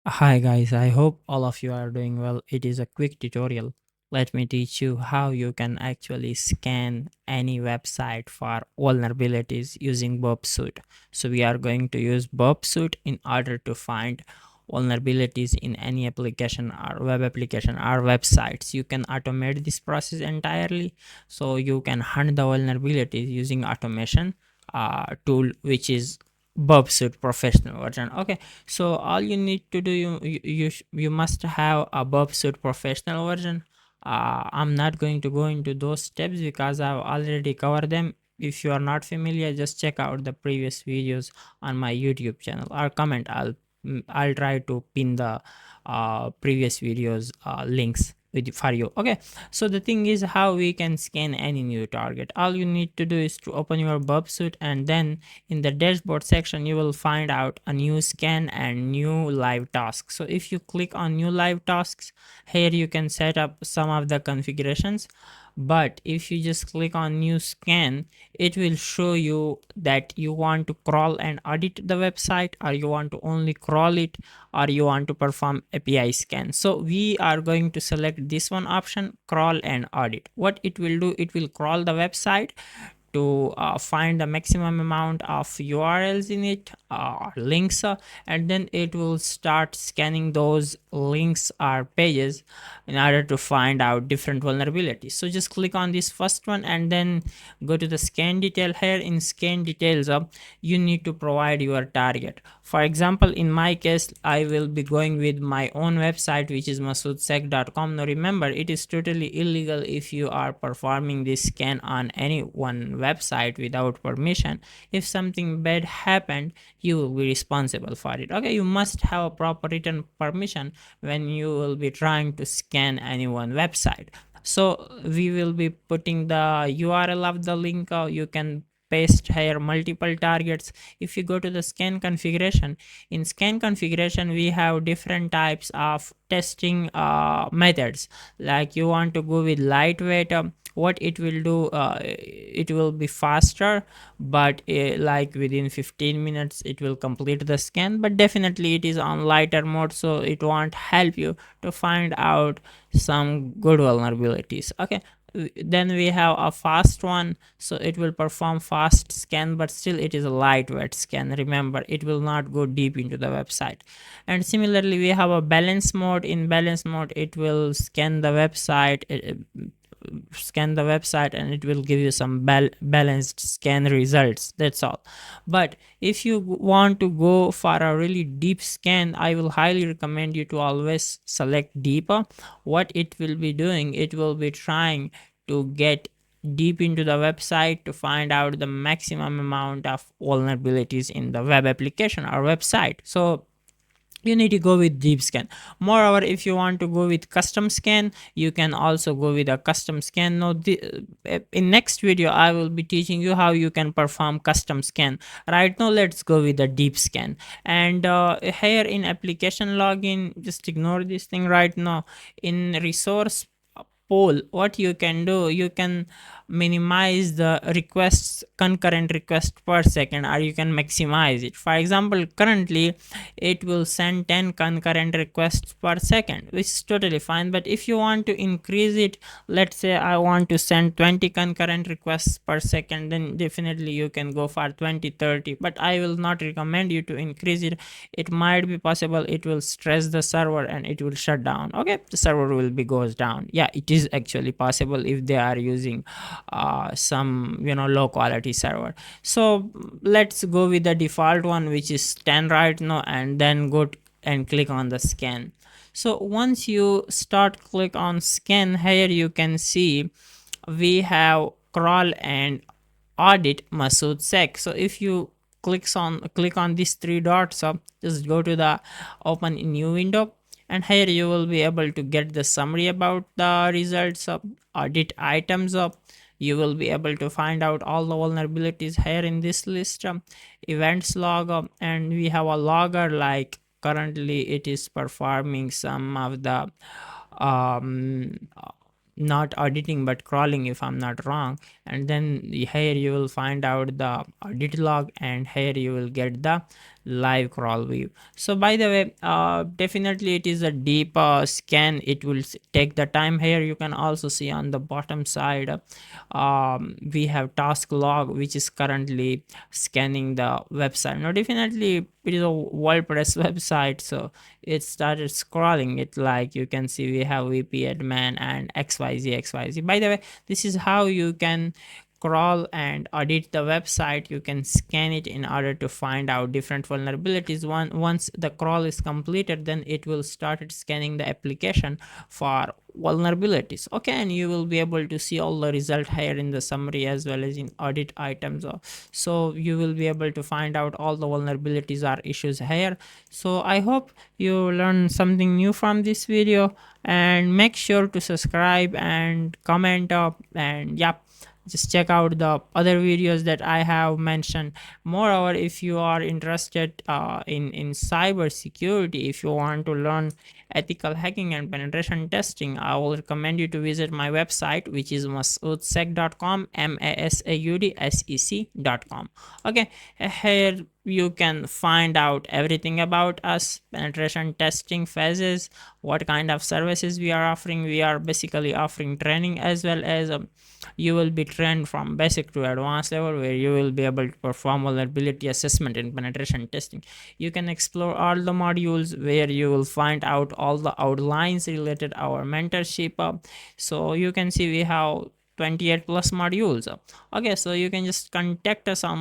Hi guys, I hope all of you are doing well. It is a quick tutorial. Let me teach you how you can actually scan any website for vulnerabilities using Burp Suite. So we are going to use Burp Suite in order to find vulnerabilities in any application or web application or websites. You can automate this process entirely. So you can hunt the vulnerabilities using automation tool, which is Burp Suite professional version. Okay, so all you need to do, you must have a Burp Suite professional version. I'm not going to go into those steps because I've already covered them. If you are not familiar, just check out the previous videos on my YouTube channel or comment. I'll try to pin the previous videos links for you. Okay, so the thing is how we can scan any new target. All you need to do is to open your Burp Suite, and then in the dashboard section you will find out a new scan and new live tasks. So if you click on new live tasks, here you can set up some of the configurations. But if you just click on new scan, it will show you that you want to crawl and audit the website, or you want to only crawl it, or you want to perform API scan. So we are going to select this one option, crawl and audit. What it will do, it will crawl the website to find the maximum amount of URLs in it, links, and then it will start scanning those links or pages in order to find out different vulnerabilities. So just click on this first one and then go to the scan detail. Here in scan details, you need to provide your target. For example, in my case, I will be going with my own website, which is MasaudSec.com. Now remember, it is totally illegal if you are performing this scan on any one website without permission. If something bad happened, you will be responsible for it. Okay, you must have a proper written permission when you will be trying to scan any one website. So we will be putting the URL of the link. You can paste here multiple targets. If you go to the scan configuration, in scan configuration we have different types of testing methods. Like you want to go with lightweight, what it will do, it will be faster, but like within 15 minutes it will complete the scan, but definitely it is on lighter mode, so it won't help you to find out some good vulnerabilities. Okay, then we have a fast one, so it will perform fast scan, but still it is a lightweight scan. Remember, it will not go deep into the website. And similarly, we have a balance mode. In balance mode, it will scan the website, and it will give you some balanced scan results. That's all. But if you want to go for a really deep scan, I will highly recommend you to always select deeper. What it will be doing, it will be trying to get deep into the website to find out the maximum amount of vulnerabilities in the web application or website. So you need to go with deep scan. Moreover, if you want to go with custom scan, you can also go with a custom scan. Now in next video I will be teaching you how you can perform custom scan. Right now let's go with the deep scan. And here in application login, just ignore this thing right now. In resource poll, what you can do, you can minimize the requests, concurrent request per second, or you can maximize it. For example, currently it will send 10 concurrent requests per second, which is totally fine. But if you want to increase it, let's say I want to send 20 concurrent requests per second, then definitely you can go for 20, 30. But I will not recommend you to increase it. It might be possible it will stress the server and it will shut down. Okay, the server will be goes down. Yeah, it is actually possible if they are using some low quality server. So let's go with the default one, which is 10 right now, and then go and click on the scan. So once you start click on scan, here you can see we have crawl and audit MasaudSec. So if you click on these three dots up, just go to the open new window, and here you will be able to get the summary about the results of audit items up. You will be able to find out all the vulnerabilities here in this list, events log up, and we have a logger. Like currently it is performing some of the um not auditing but crawling, if I'm not wrong. And then here you will find out the audit log, and here you will get the live crawl view. So by the way, definitely it is a deep scan. It will take the time. Here you can also see on the bottom side, we have task log, which is currently scanning the website. Now definitely it is a WordPress website, so it started scrolling it. Like you can see, we have VP admin and XYZ. By the way, this is how you can crawl and audit the website. You can scan it in order to find out different vulnerabilities. Once the crawl is completed, then it will start scanning the application for vulnerabilities. Okay, and you will be able to see all the result here in the summary as well as in audit items. So you will be able to find out all the vulnerabilities or issues here. So I hope you learn something new from this video, and make sure to subscribe and comment up. And yeah, just check out the other videos that I have mentioned. Moreover, if you are interested in cyber security, if you want to learn ethical hacking and penetration testing, I will recommend you to visit my website, which is MasaudSec.com, MasaudSec.com. Okay, here you can find out everything about us, penetration testing phases, what kind of services we are offering. We are basically offering training as well as you will be trained from basic to advanced level, where you will be able to perform vulnerability assessment and penetration testing. You can explore all the modules, where you will find out all the outlines related our mentorship. So you can see we have 28 plus modules. Okay, so you can just contact us on